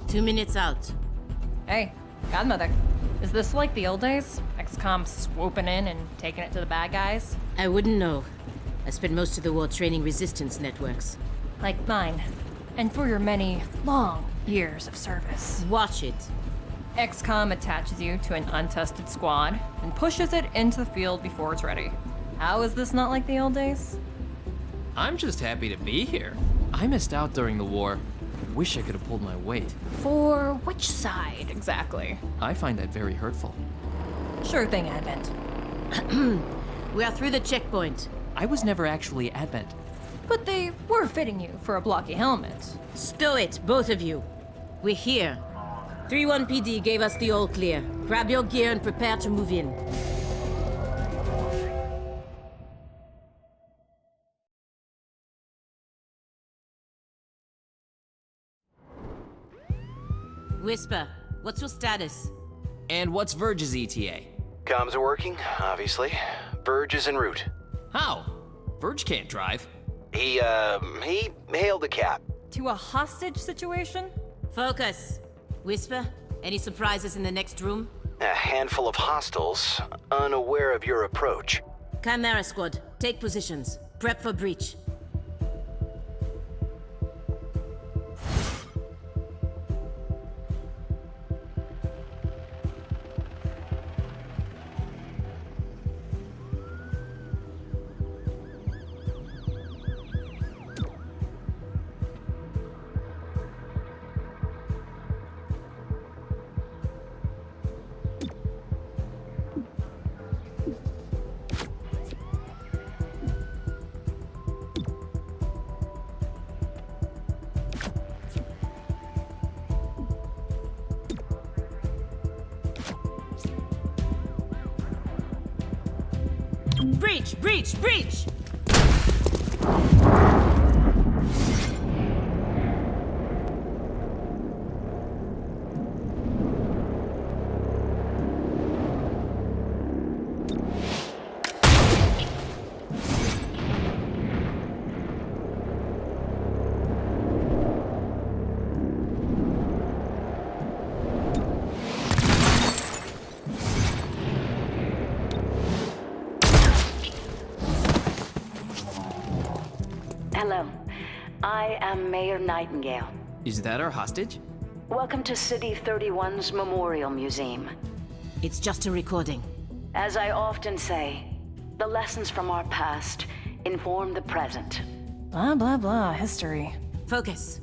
Two minutes out. Hey, Godmother. Is this like the old days? XCOM swooping in and taking it to the bad guys? I wouldn't know. I spent most of the war training resistance networks. Like mine. And for your many, long years of service. Watch it. XCOM attaches you to an untested squad and pushes it into the field before it's ready. How is this not like the old days? I'm just happy to be here. I missed out during the war. Wish I could have pulled my weight. For which side, exactly? I find that very hurtful. Sure thing, Advent. We are through the checkpoint. I was never actually Advent. But they were fitting you for a blocky helmet. Stow it, both of you. We're here. 3-1 PD gave us the all clear. Grab your gear and prepare to move in. Whisper, what's your status? And what's Verge's ETA? Comms are working, obviously. Verge is en route. How? Verge can't drive. He hailed a cab. To a hostage situation? Focus. Whisper, any surprises in the next room? A handful of hostiles, unaware of your approach. Chimera squad, take positions. Prep for breach. Breach! Breach! Breach! Hello, I am Mayor Nightingale. Is that our hostage? Welcome to City 31's Memorial Museum. It's just a recording. As I often say, the lessons from our past inform the present. Blah, blah, blah, history. Focus.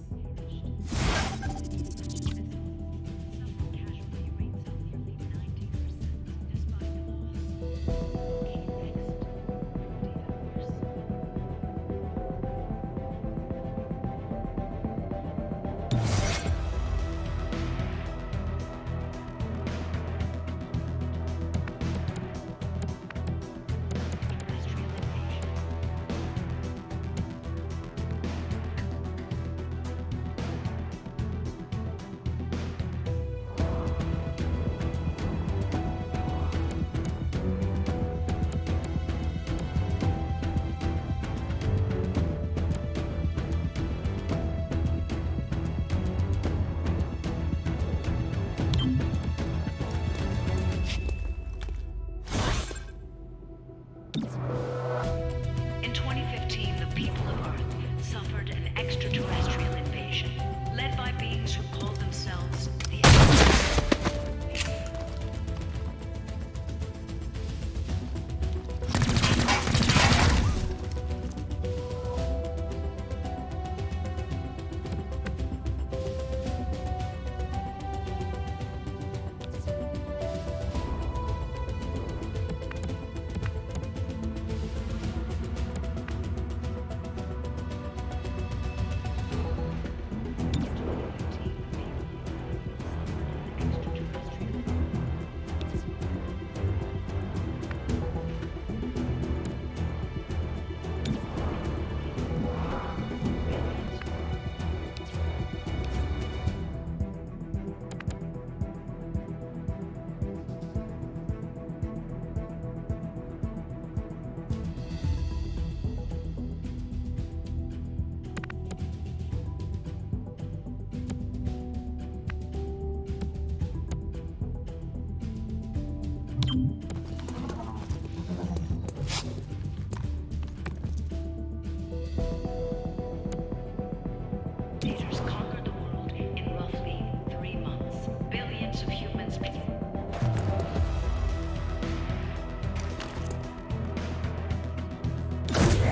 Dictators conquered the world in roughly 3 months. Billions of humans.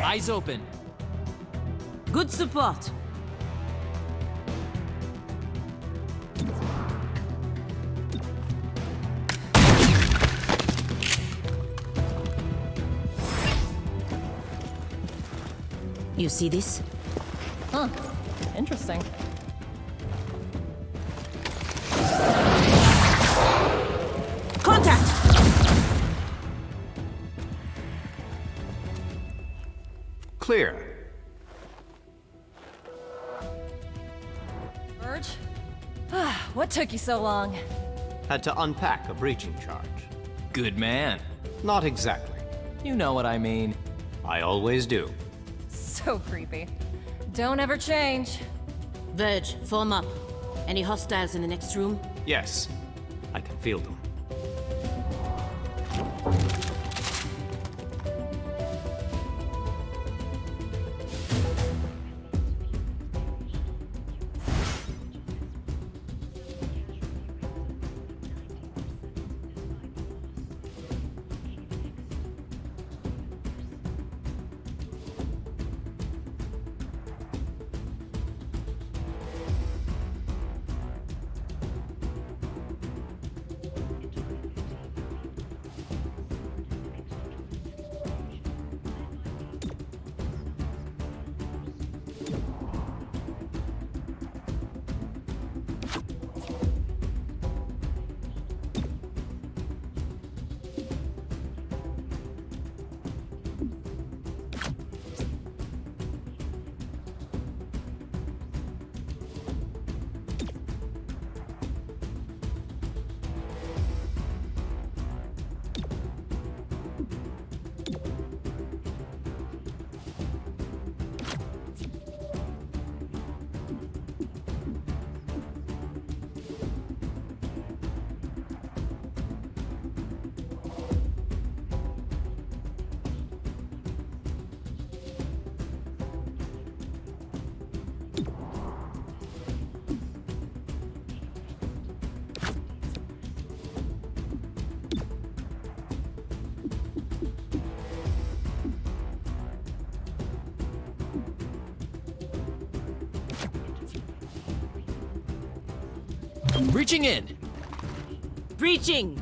Eyes open. Good support. You see this? Huh. Interesting. Contact! Clear. Verge? What took you so long? Had to unpack a breaching charge. Good man. Not exactly. You know what I mean. I always do. So creepy. Don't ever change. Verge, form up. Any hostiles in the next room? Yes, I can feel them. Reaching in. Breaching!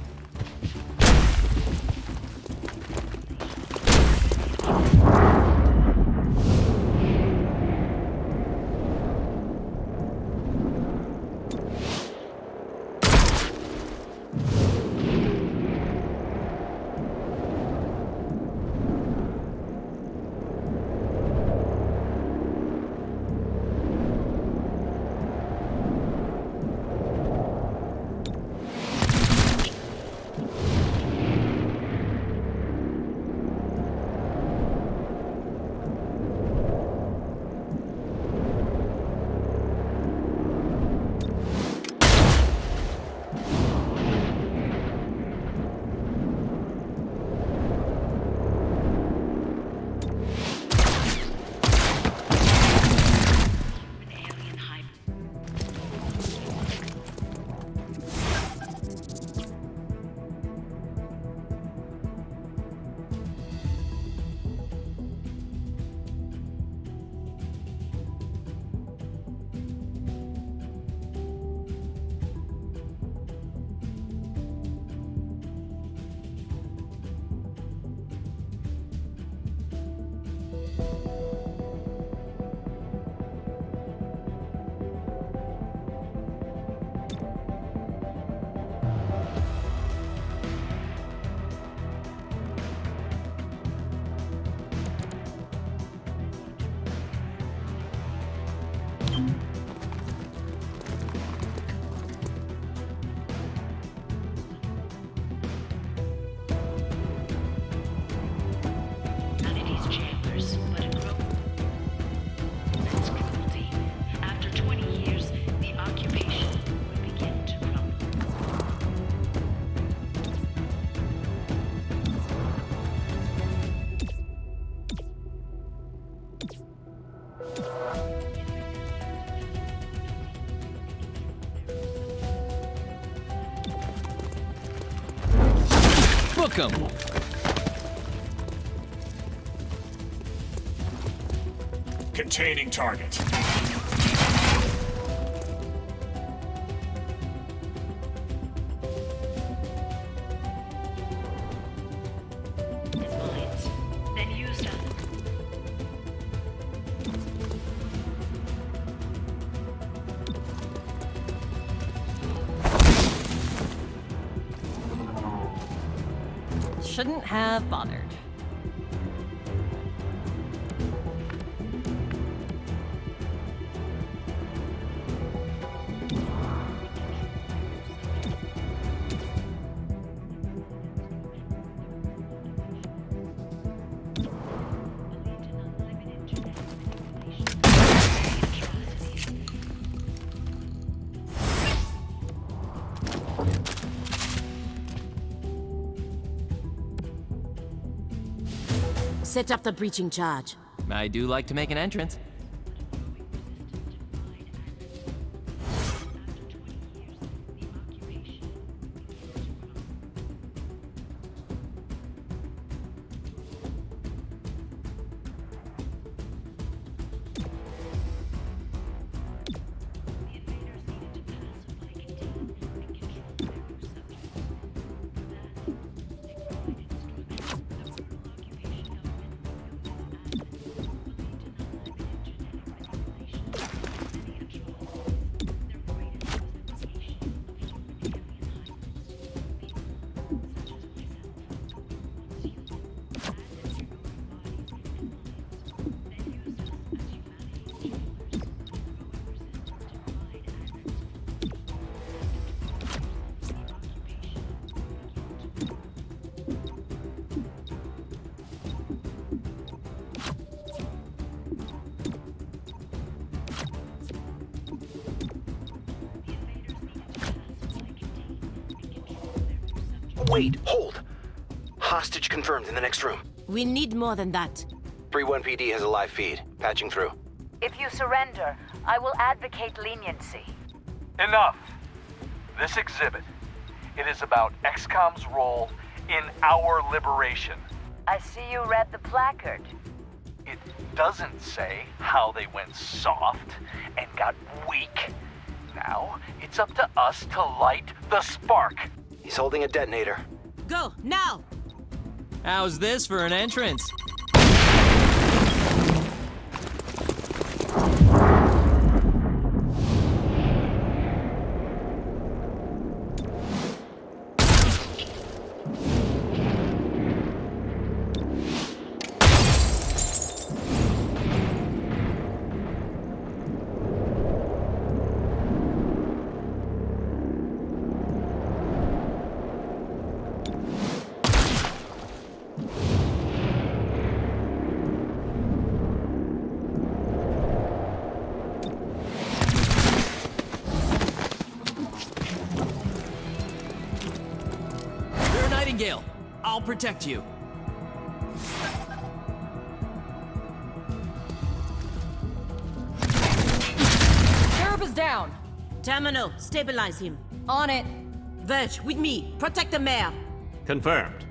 Book 'em! Containing target. Then used up. Shouldn't have bothered. Set up the breaching charge. I do like to make an entrance. Wait, hold! Hostage confirmed in the next room. We need more than that. 3-1 PD has a live feed. Patching through. If you surrender, I will advocate leniency. Enough! This exhibit, it is about XCOM's role in our liberation. I see you read the placard. It doesn't say how they went soft and got weak. Now, it's up to us to light the spark. He's holding a detonator. Go, now! How's this for an entrance? Nightingale, I'll protect you. Sheriff is down. Terminal, stabilize him. On it. Verge, with me. Protect the mayor. Confirmed.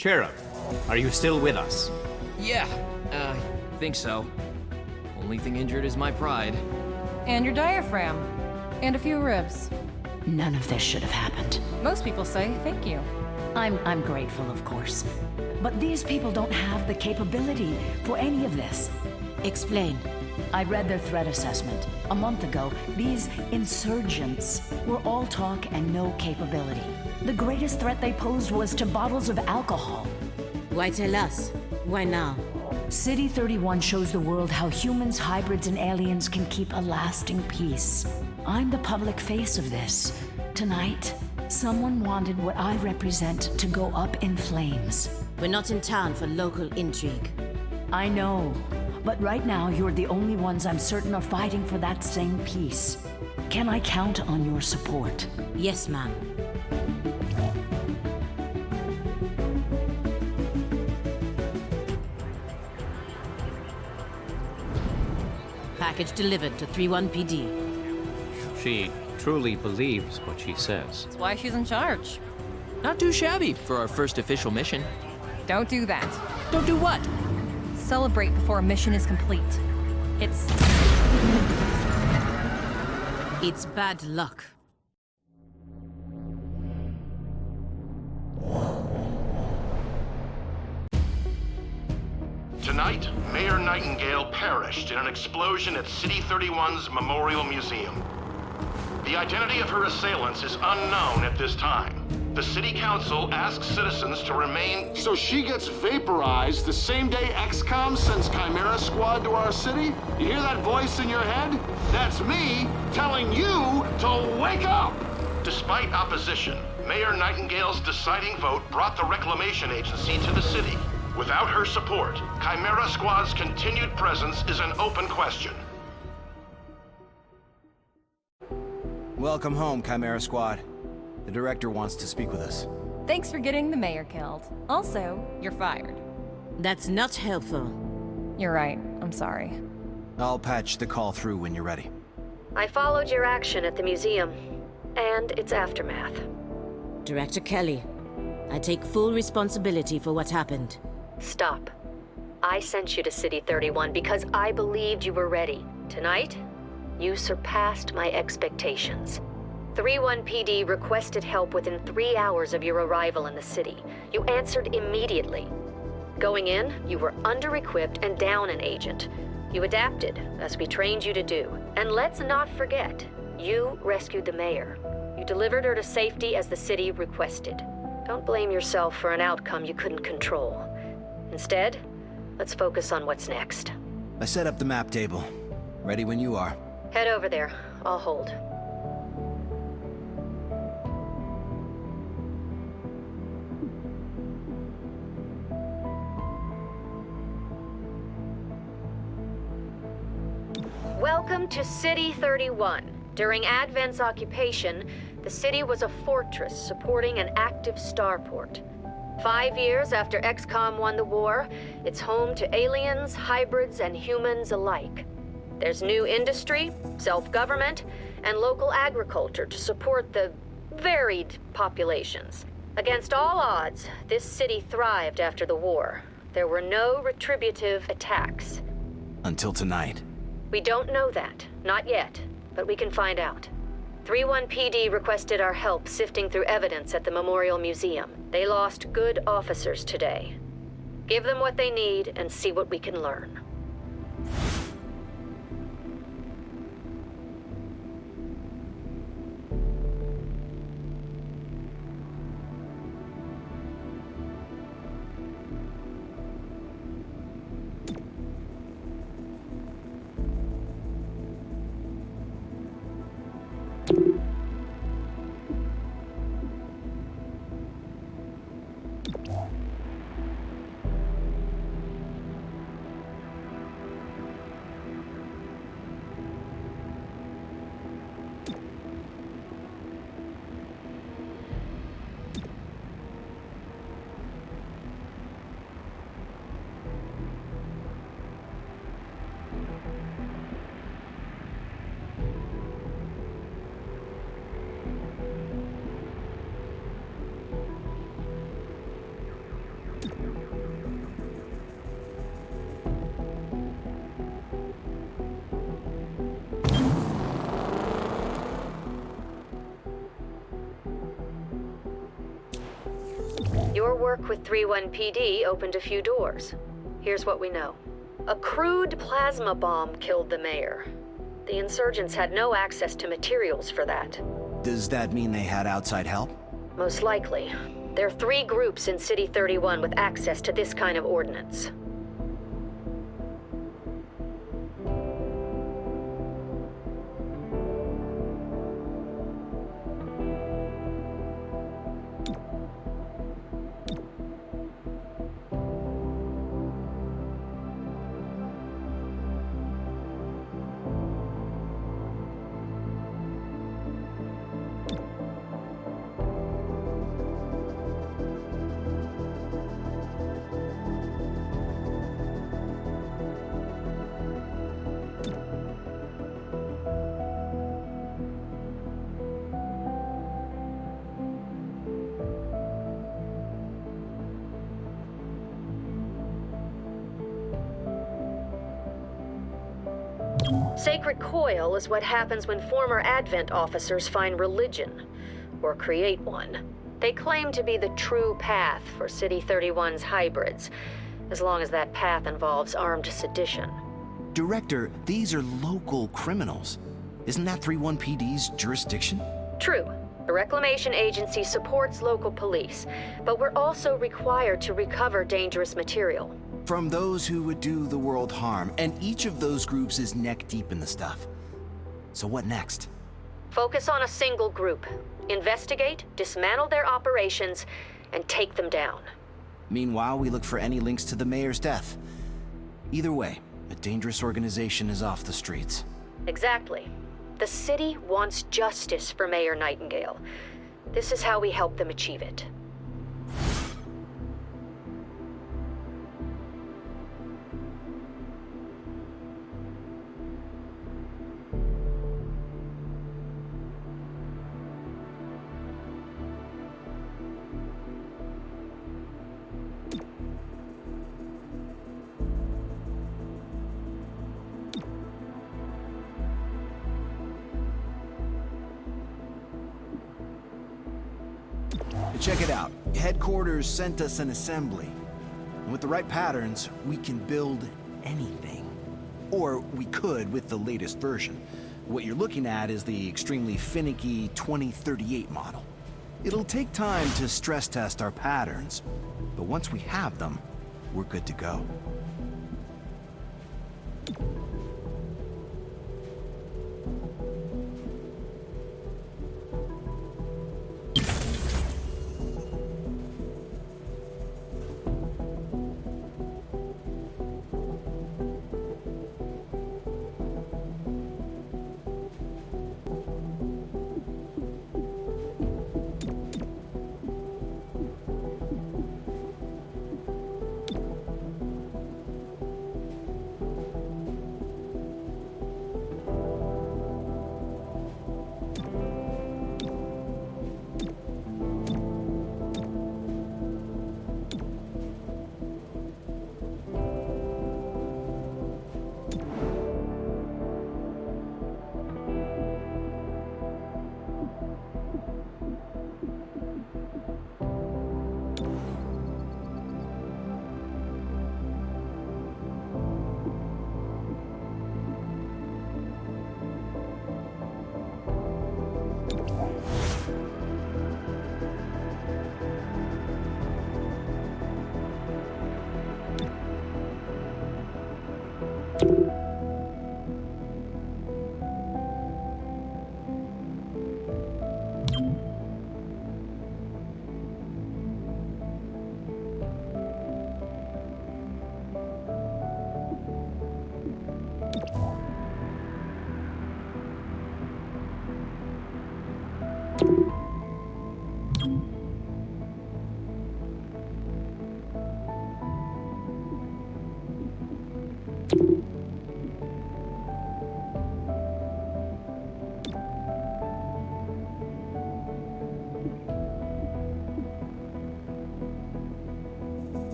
Cherub, are you still with us? Yeah, think so. Only thing injured is my pride. And your diaphragm. And a few ribs. None of this should have happened. Most people say thank you. I'm grateful, of course. But these people don't have the capability for any of this. Explain. I read their threat assessment. A month ago, these insurgents were all talk and no capability. The greatest threat they posed was to bottles of alcohol. Why tell us? Why now? City 31 shows the world how humans, hybrids, and aliens can keep a lasting peace. I'm the public face of this. Tonight, someone wanted what I represent to go up in flames. We're not in town for local intrigue. I know, but right now you're the only ones I'm certain are fighting for that same peace. Can I count on your support? Yes, ma'am. Package delivered to 31 PD. She truly believes what she says. That's why she's in charge. Not too shabby for our first official mission. Don't do that. Don't do what? Celebrate before a mission is complete. It's bad luck. Tonight, Mayor Nightingale perished in an explosion at City 31's Memorial Museum. The identity of her assailants is unknown at this time. The City Council asks citizens to remain... So she gets vaporized the same day XCOM sends Chimera squad to our city? You hear that voice in your head? That's me telling you to wake up! Despite opposition, Mayor Nightingale's deciding vote brought the Reclamation Agency to the city. Without her support, Chimera Squad's continued presence is an open question. Welcome home, Chimera Squad. The director wants to speak with us. thanks for getting the mayor killed. Also, you're fired. That's not helpful. You're right. I'm sorry. I'll patch the call through when you're ready. I followed your action at the museum and its aftermath. Director Kelly, I take full responsibility for what happened. Stop. I sent you to City 31 because I believed you were ready. Tonight, you surpassed my expectations. 3-1 PD requested help within 3 hours of your arrival in the city. You answered immediately. Going in, you were under-equipped and down an agent. You adapted, as we trained you to do. And let's not forget, you rescued the mayor. You delivered her to safety as the city requested. Don't blame yourself for an outcome you couldn't control. Instead, let's focus on what's next. I set up the map table. Ready when you are. Head over there. I'll hold. Welcome to City 31. During Advent's occupation, the city was a fortress supporting an active starport. 5 years after XCOM won the war, it's home to aliens, hybrids, and humans alike. There's new industry, self-government, and local agriculture to support the varied populations. Against all odds, this city thrived after the war. There were no retributive attacks. Until tonight. We don't know that. Not yet. But we can find out. 3-1 PD requested our help sifting through evidence at the Memorial Museum. They lost good officers today. Give them what they need and see what we can learn. work with 31PD opened a few doors. Here's what we know. A crude plasma bomb killed the mayor. The insurgents had no access to materials for that. Does that mean they had outside help? Most likely. There are 3 groups in City 31 with access to this kind of ordnance. Sacred Coil is what happens when former Advent officers find religion, or create one. They claim to be the true path for City 31's hybrids, as long as that path involves armed sedition. Director, these are local criminals. Isn't that 31PD's jurisdiction? True. The Reclamation Agency supports local police, but we're also required to recover dangerous material. From those who would do the world harm, and each of those groups is neck deep in the stuff. So what next? Focus on a single group. Investigate, dismantle their operations, and take them down. Meanwhile, we look for any links to the mayor's death. Either way, a dangerous organization is off the streets. Exactly. The city wants justice for Mayor Nightingale. This is how we help them achieve it. Check it out. Headquarters sent us an assembly. And with the right patterns, we can build anything. Or we could with the latest version. What you're looking at is the extremely finicky 2038 model. It'll take time to stress test our patterns, but once we have them, we're good to go.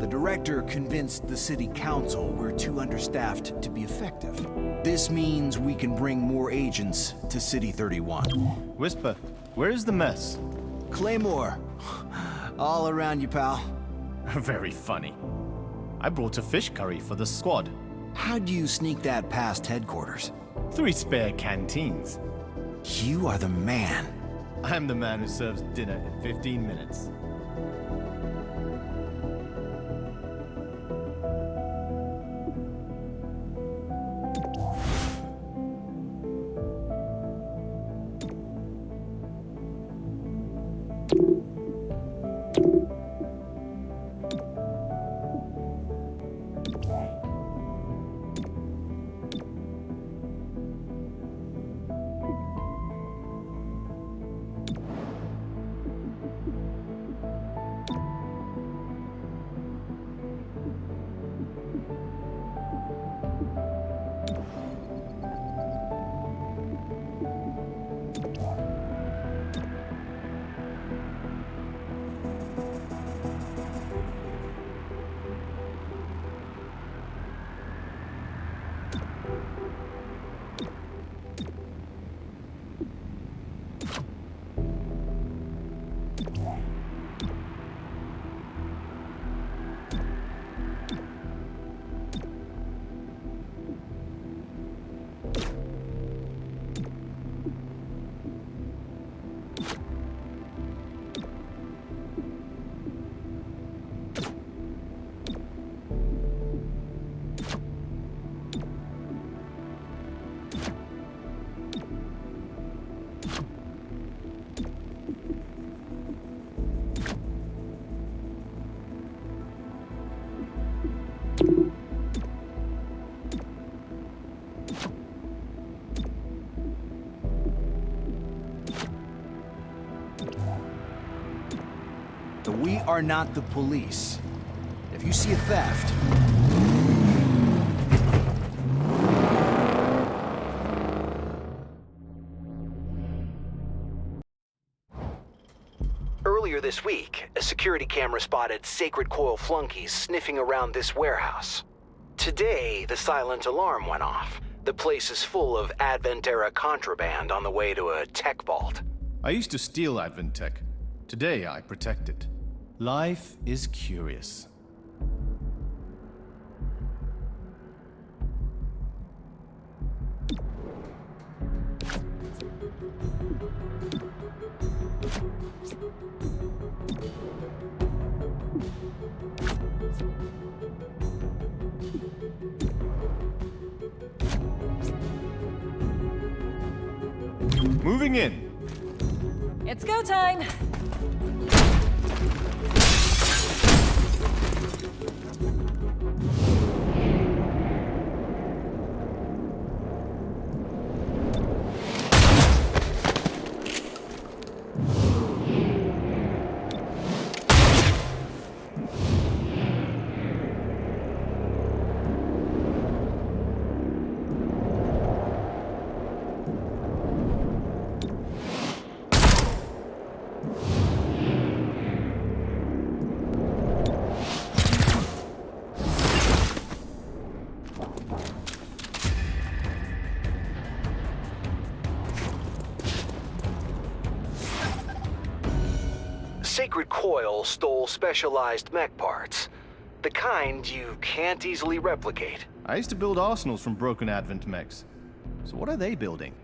The director convinced the city council we're too understaffed to be effective. This means we can bring more agents to City 31. Whisper, where is the mess? Claymore. All around you, pal. Very funny. I brought a fish curry for the squad. How'd you sneak that past headquarters? 3 spare canteens. You are the man. I'm the man who serves dinner in 15 minutes. We are not the police. If you see a theft... Earlier this week, a security camera spotted Sacred Coil flunkies sniffing around this warehouse. Today, the silent alarm went off. The place is full of Advent-era contraband on the way to a tech vault. I used to steal Advent tech. Today, I protect it. Life is curious. Moving in. It's go time. Sacred Coil stole specialized mech parts. The kind you can't easily replicate. I used to build arsenals from broken Advent mechs. So what are they building?